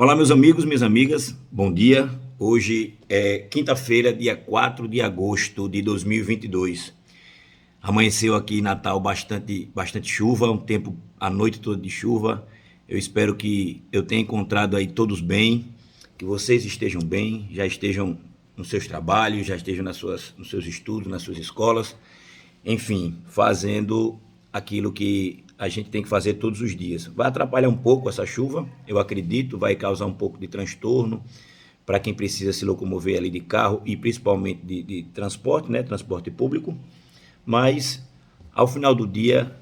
Olá, meus amigos, minhas amigas, bom dia. Hoje é quinta-feira, dia 4 de agosto de 2022. Amanheceu aqui em Natal bastante chuva, um tempo, a noite toda de chuva. Eu espero que eu tenha encontrado aí todos bem, que vocês estejam bem, já estejam nos seus trabalhos, já estejam nos seus estudos, nas suas escolas, enfim, fazendo aquilo que a gente tem que fazer todos os dias. Vai atrapalhar um pouco essa chuva, eu acredito, vai causar um pouco de transtorno para quem precisa se locomover ali de carro e principalmente de transporte, né, transporte público, mas ao final do dia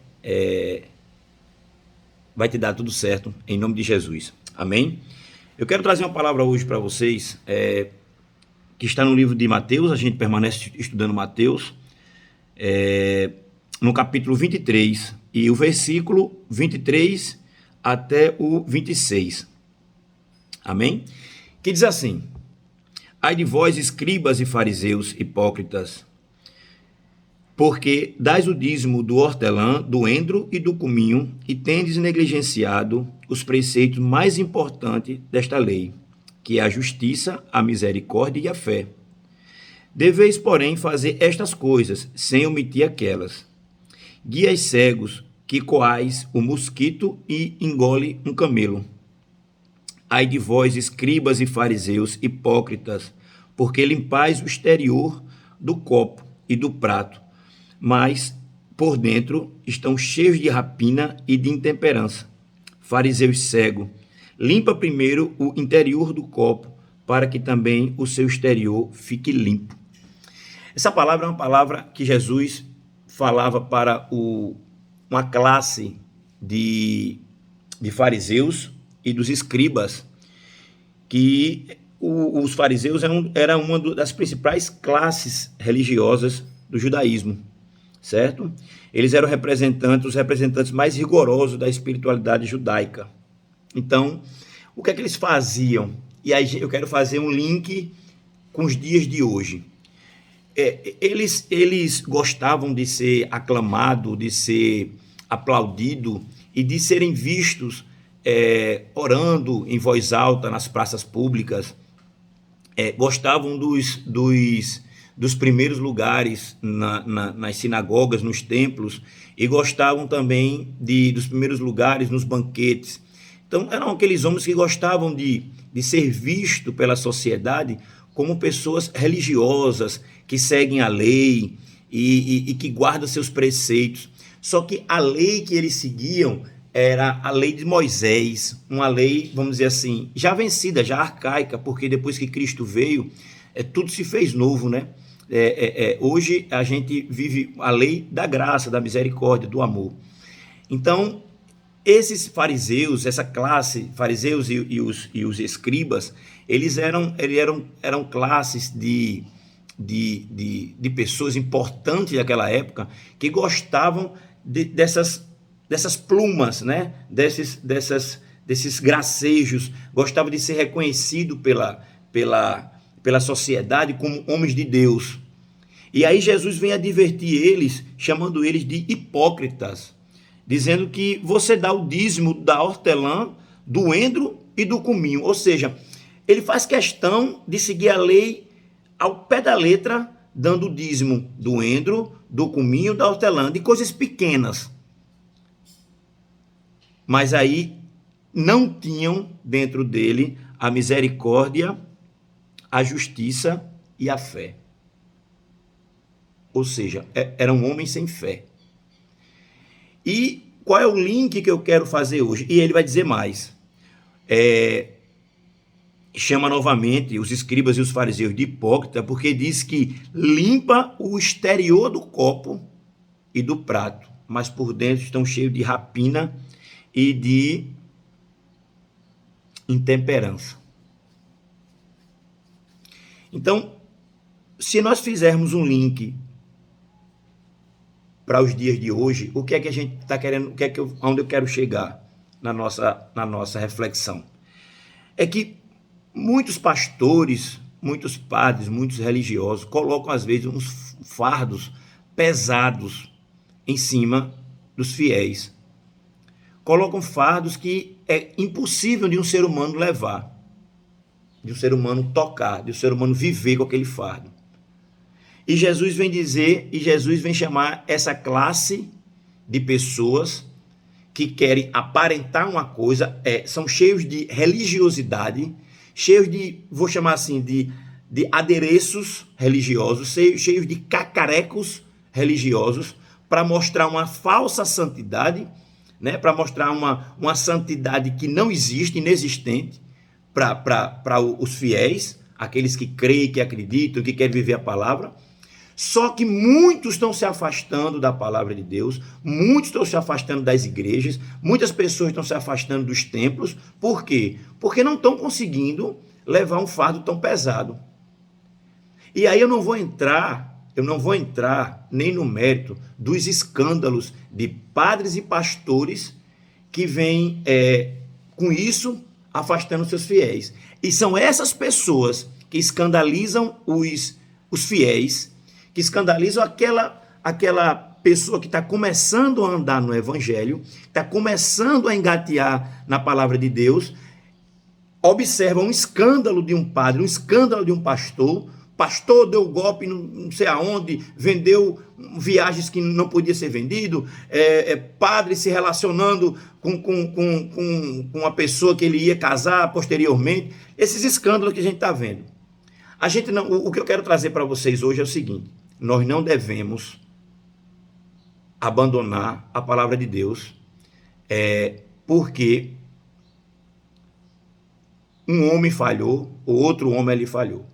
vai te dar tudo certo, em nome de Jesus. Amém? Eu quero trazer uma palavra hoje para vocês, que está no livro de Mateus. A gente permanece estudando Mateus, no capítulo 23, e o versículo 23 até o 26. Amém? Que diz assim: Ai de vós, escribas e fariseus hipócritas, porque dais o dízimo do hortelã, do endro e do cominho, e tendes negligenciado os preceitos mais importantes desta lei, que é a justiça, a misericórdia e a fé. Deveis, porém, fazer estas coisas, sem omitir aquelas. Guias cegos, que coais o mosquito e engole um camelo. Ai de vós, escribas e fariseus hipócritas, porque limpais o exterior do copo e do prato, mas por dentro estão cheios de rapina e de intemperança. Fariseus cego, limpa primeiro o interior do copo, para que também o seu exterior fique limpo. Essa palavra é uma palavra que Jesus falava para uma classe de fariseus e dos escribas, que os fariseus eram uma das principais classes religiosas do judaísmo, certo? Eles eram os representantes mais rigorosos da espiritualidade judaica. Então, o que é que eles faziam? E aí eu quero fazer um link com os dias de hoje. Eles gostavam de ser aclamados, de ser aplaudidos e de serem vistos orando em voz alta nas praças públicas. Gostavam dos primeiros lugares nas sinagogas, nos templos, e gostavam também dos primeiros lugares nos banquetes. Então, eram aqueles homens que gostavam de ser vistos pela sociedade como pessoas religiosas, que seguem a lei e que guardam seus preceitos. Só que a lei que eles seguiam era a lei de Moisés, uma lei, vamos dizer assim, já vencida, já arcaica, porque depois que Cristo veio, tudo se fez novo, né? Hoje a gente vive a lei da graça, da misericórdia, do amor. Então, esses fariseus, essa classe, fariseus e os escribas, eles eram classes de pessoas importantes daquela época, que gostavam dessas plumas, né? desses gracejos, gostavam de ser reconhecido pela sociedade como homens de Deus. E aí Jesus vem advertir eles, chamando eles de hipócritas, dizendo que você dá o dízimo da hortelã, do endro e do cominho. Ou seja, ele faz questão de seguir a lei ao pé da letra, dando o dízimo do endro, do cominho, da hortelã, de coisas pequenas. Mas aí não tinham dentro dele a misericórdia, a justiça e a fé. Ou seja, era um homem sem fé. E qual é o link que eu quero fazer hoje? E ele vai dizer mais. Chama novamente os escribas e os fariseus de hipócrita, porque diz que limpa o exterior do copo e do prato, mas por dentro estão cheios de rapina e de intemperança. Então, se nós fizermos um link para os dias de hoje, o que é que a gente está querendo, onde eu quero chegar na nossa reflexão? É que muitos pastores, muitos padres, muitos religiosos colocam às vezes uns fardos pesados em cima dos fiéis, colocam fardos que é impossível de um ser humano levar, de um ser humano tocar, de um ser humano viver com aquele fardo. E Jesus vem dizer, e Jesus vem chamar essa classe de pessoas que querem aparentar uma coisa, são cheios de religiosidade, cheios de, vou chamar assim, de adereços religiosos, cheios de cacarecos religiosos, para mostrar uma falsa santidade, né? Para mostrar uma santidade que não existe, inexistente, para os fiéis, aqueles que creem, que acreditam, que querem viver a palavra. Só que muitos estão se afastando da palavra de Deus, muitos estão se afastando das igrejas, muitas pessoas estão se afastando dos templos. Por quê? Porque não estão conseguindo levar um fardo tão pesado. E aí eu não vou entrar nem no mérito dos escândalos de padres e pastores que vêm com isso afastando seus fiéis. E são essas pessoas que escandalizam os fiéis, que escandalizam aquela pessoa que está começando a andar no evangelho, está começando a engatear na palavra de Deus, observa um escândalo de um padre, um escândalo de um pastor deu golpe não sei aonde, vendeu viagens que não podia ser vendido, padre se relacionando com uma pessoa que ele ia casar posteriormente, esses escândalos que a gente está vendo. O que eu quero trazer para vocês hoje é o seguinte: nós não devemos abandonar a palavra de Deus, porque um homem falhou, o outro homem ali falhou.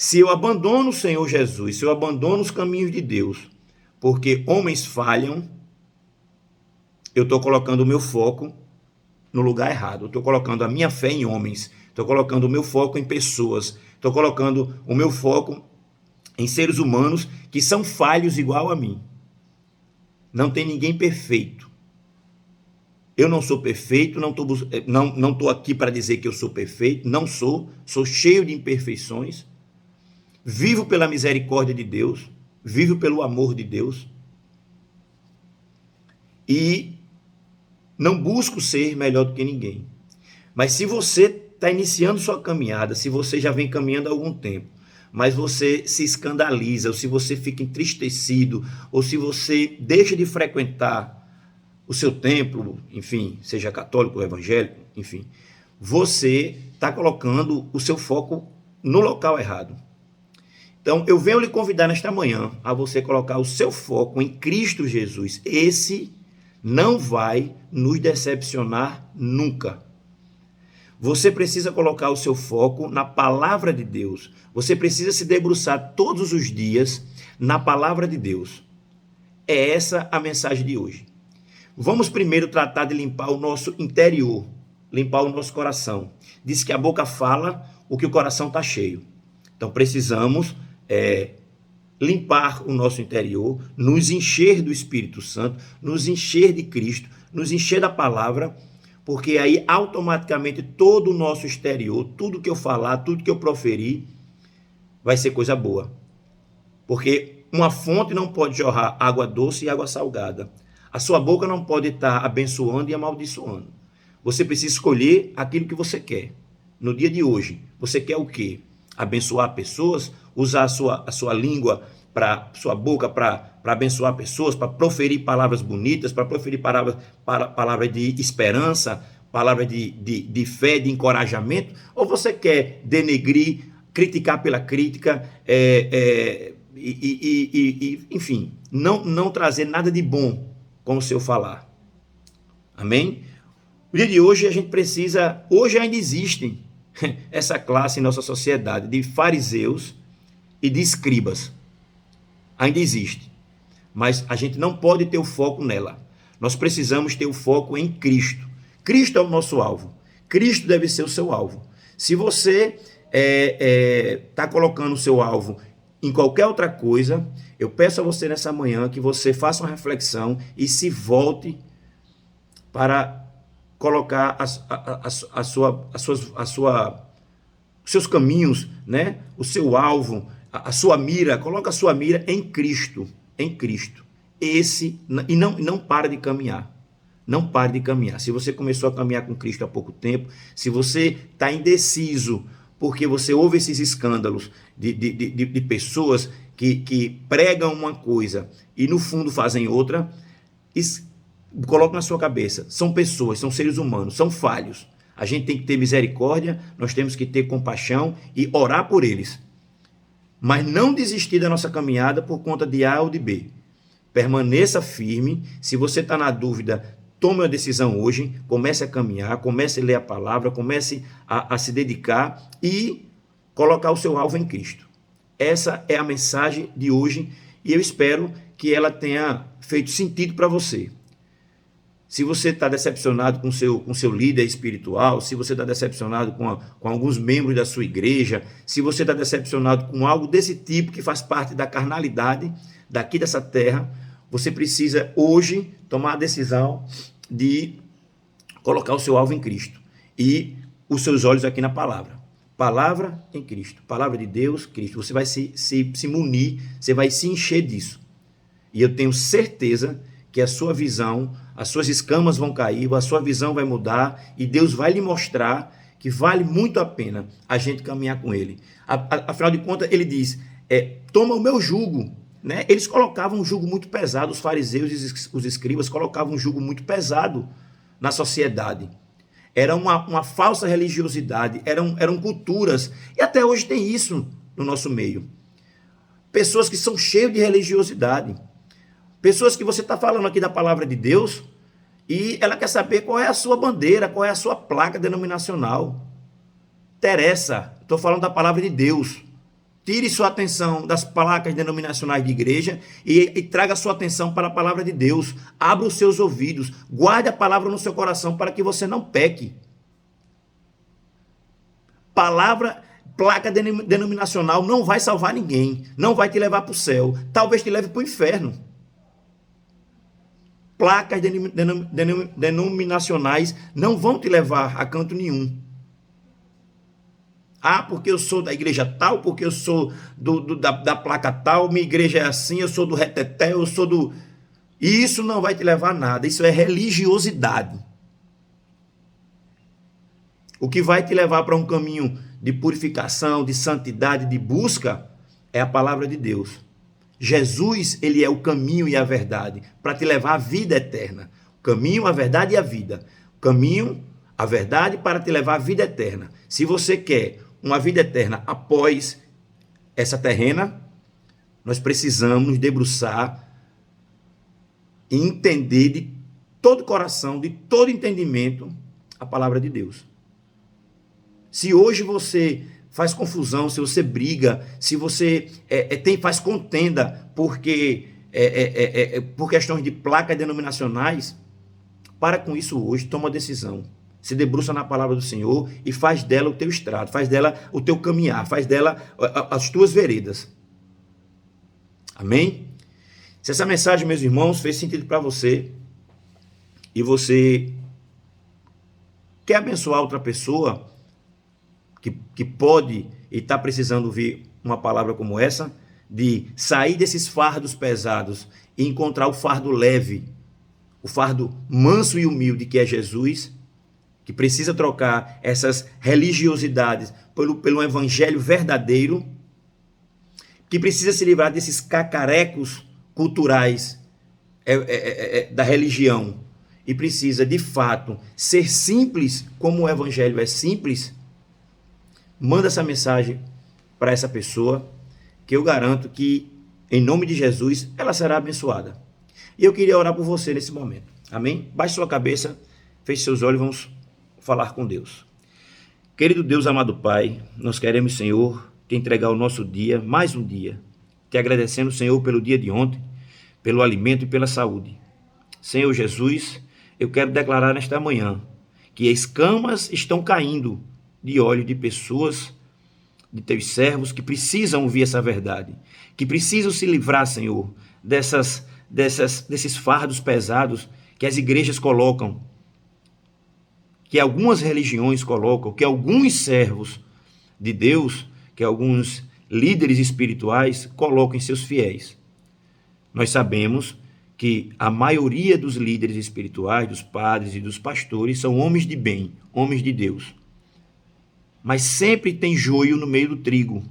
Se eu abandono o Senhor Jesus, se eu abandono os caminhos de Deus, porque homens falham, eu estou colocando o meu foco no lugar errado. Eu estou colocando a minha fé em homens, estou colocando o meu foco em pessoas, estou colocando o meu foco em seres humanos que são falhos igual a mim. Não tem ninguém perfeito. Eu não sou perfeito, não estou aqui para dizer que eu sou perfeito, não sou cheio de imperfeições. Vivo pela misericórdia de Deus, vivo pelo amor de Deus. E não busco ser melhor do que ninguém. Mas se você está iniciando sua caminhada, se você já vem caminhando há algum tempo, mas você se escandaliza, ou se você fica entristecido, ou se você deixa de frequentar o seu templo, enfim, seja católico ou evangélico, enfim, você está colocando o seu foco no local errado. Então, eu venho lhe convidar nesta manhã a você colocar o seu foco em Cristo Jesus. Esse não vai nos decepcionar nunca. Você precisa colocar o seu foco na palavra de Deus. Você precisa se debruçar todos os dias na palavra de Deus. É essa a mensagem de hoje. Vamos primeiro tratar de limpar o nosso interior, limpar o nosso coração. Diz que a boca fala o que o coração está cheio. Então, precisamos limpar o nosso interior, nos encher do Espírito Santo, nos encher de Cristo, nos encher da palavra, porque aí automaticamente todo o nosso exterior, tudo que eu falar, tudo que eu proferir, vai ser coisa boa. Porque uma fonte não pode jorrar água doce e água salgada. A sua boca não pode estar abençoando e amaldiçoando. Você precisa escolher aquilo que você quer. No dia de hoje, você quer o quê? Abençoar pessoas, usar a sua língua, sua boca para abençoar pessoas, para proferir palavras bonitas, para proferir palavras de esperança, palavras de fé, de encorajamento, ou você quer denegrir, criticar pela crítica, enfim, não trazer nada de bom com o seu falar. Amém? No dia de hoje a gente precisa, hoje ainda existem essa classe em nossa sociedade de fariseus e de escribas. Ainda existe. Mas a gente não pode ter o foco nela. Nós precisamos ter o foco em Cristo. Cristo é o nosso alvo. Cristo deve ser o seu alvo. Se você está colocando o seu alvo em qualquer outra coisa, eu peço a você nessa manhã que você faça uma reflexão e se volte para colocar os seus caminhos, né? O seu alvo, a sua mira, coloca a sua mira em Cristo, e não para de caminhar. não pare de caminhar. Se você começou a caminhar com Cristo há pouco tempo, se você está indeciso porque você ouve esses escândalos de pessoas que pregam uma coisa e no fundo fazem outra, coloque na sua cabeça, são pessoas, são seres humanos, são falhos. A gente tem que ter misericórdia, nós temos que ter compaixão e orar por eles. Mas não desistir da nossa caminhada por conta de A ou de B. Permaneça firme. Se você está na dúvida, tome uma decisão hoje, comece a caminhar, comece a ler a palavra, comece a se dedicar e colocar o seu alvo em Cristo. Essa é a mensagem de hoje e eu espero que ela tenha feito sentido para você. Se você está decepcionado com seu líder espiritual, se você está decepcionado com alguns membros da sua igreja, se você está decepcionado com algo desse tipo que faz parte da carnalidade daqui dessa terra, você precisa hoje tomar a decisão de colocar o seu alvo em Cristo e os seus olhos aqui na palavra. Palavra em Cristo, palavra de Deus, Cristo. Você vai se munir, você vai se encher disso. E eu tenho certeza que a sua visão, as suas escamas vão cair, a sua visão vai mudar e Deus vai lhe mostrar que vale muito a pena a gente caminhar com Ele. Afinal de contas, Ele diz, toma o meu jugo. Né? Eles colocavam um jugo muito pesado, os fariseus e os escribas colocavam um jugo muito pesado na sociedade. Era uma falsa religiosidade, eram culturas, e até hoje tem isso no nosso meio. Pessoas que são cheias de religiosidade. Pessoas que você está falando aqui da palavra de Deus e ela quer saber qual é a sua bandeira, qual é a sua placa denominacional. Interessa, estou falando da palavra de Deus. Tire sua atenção das placas denominacionais de igreja e traga sua atenção para a palavra de Deus. Abra os seus ouvidos, guarde a palavra no seu coração para que você não peque. Placa denominacional não vai salvar ninguém, não vai te levar para o céu, talvez te leve para o inferno. Placas denominacionais não vão te levar a canto nenhum. Ah, porque eu sou da igreja tal, porque eu sou da placa tal, minha igreja é assim, eu sou do reteté, eu sou do... Isso não vai te levar a nada, isso é religiosidade. O que vai te levar para um caminho de purificação, de santidade, de busca, é a palavra de Deus. Jesus, ele é o caminho e a verdade, para te levar à vida eterna. O caminho, a verdade e a vida. O caminho, a verdade para te levar à vida eterna. Se você quer uma vida eterna após essa terrena, nós precisamos nos debruçar e entender de todo coração, de todo entendimento, a palavra de Deus. Se hoje você faz confusão, se você briga, se você faz contenda porque por questões de placas denominacionais, para com isso hoje, toma uma decisão. Se debruça na palavra do Senhor e faz dela o teu estrado, faz dela o teu caminhar, faz dela as tuas veredas. Amém? Se essa mensagem, meus irmãos, fez sentido para você e você quer abençoar outra pessoa que pode e está precisando ouvir uma palavra como essa, de sair desses fardos pesados e encontrar o fardo leve, o fardo manso e humilde que é Jesus, que precisa trocar essas religiosidades pelo evangelho verdadeiro, que precisa se livrar desses cacarecos culturais da religião e precisa, de fato, ser simples como o evangelho é simples, manda essa mensagem para essa pessoa, que eu garanto que, em nome de Jesus, ela será abençoada. E eu queria orar por você nesse momento. Amém? Baixe sua cabeça, feche seus olhos e vamos falar com Deus. Querido Deus, amado Pai, nós queremos, Senhor, te entregar o nosso dia, mais um dia, te agradecendo, Senhor, pelo dia de ontem, pelo alimento e pela saúde. Senhor Jesus, eu quero declarar nesta manhã que escamas estão caindo de óleo de pessoas, de teus servos que precisam ouvir essa verdade, que precisam se livrar, Senhor, desses fardos pesados que as igrejas colocam, que algumas religiões colocam, que alguns servos de Deus, que alguns líderes espirituais colocam em seus fiéis. Nós sabemos que a maioria dos líderes espirituais, dos padres e dos pastores, são homens de bem, homens de Deus. Mas sempre tem joio no meio do trigo.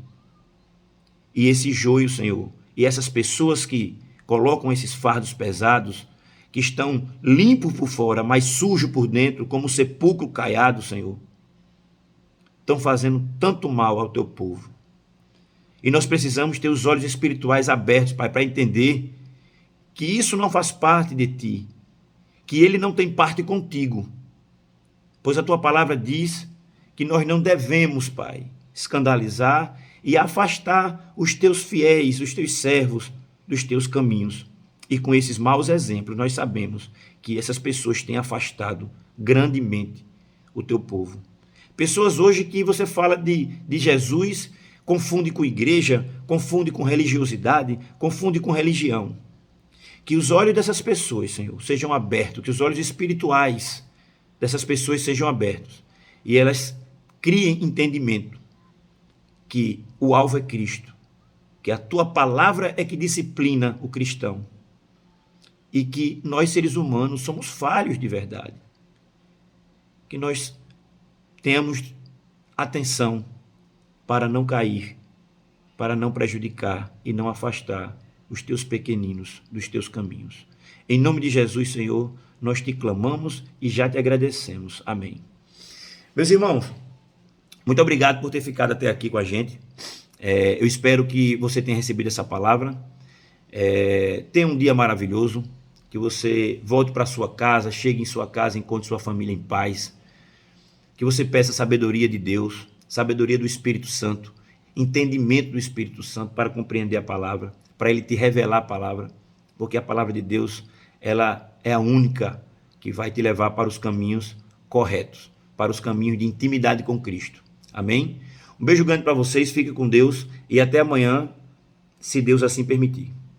E esse joio, Senhor, e essas pessoas que colocam esses fardos pesados, que estão limpos por fora, mas sujos por dentro, como sepulcro caiado, Senhor, estão fazendo tanto mal ao teu povo. E nós precisamos ter os olhos espirituais abertos, Pai, para entender que isso não faz parte de ti, que ele não tem parte contigo, pois a tua palavra diz que nós não devemos, Pai, escandalizar e afastar os teus fiéis, os teus servos dos teus caminhos. E com esses maus exemplos, nós sabemos que essas pessoas têm afastado grandemente o teu povo. Pessoas hoje que você fala de Jesus, confunde com igreja, confunde com religiosidade, confunde com religião. Que os olhos dessas pessoas, Senhor, sejam abertos, que os olhos espirituais dessas pessoas sejam abertos e elas criem entendimento que o alvo é Cristo, que a tua palavra é que disciplina o cristão e que nós, seres humanos, somos falhos de verdade. Que nós tenhamos atenção para não cair, para não prejudicar e não afastar os teus pequeninos dos teus caminhos. Em nome de Jesus, Senhor, nós te clamamos e já te agradecemos. Amém. Meus irmãos, muito obrigado por ter ficado até aqui com a gente. Eu espero que você tenha recebido essa palavra. Tenha um dia maravilhoso, que você volte para sua casa, chegue em sua casa, encontre sua família em paz. Que você peça sabedoria de Deus, sabedoria do Espírito Santo, entendimento do Espírito Santo para compreender a palavra, para ele te revelar a palavra, porque a palavra de Deus, ela é a única que vai te levar para os caminhos corretos, para os caminhos de intimidade com Cristo. Amém? Um beijo grande para vocês, fique com Deus e até amanhã, se Deus assim permitir.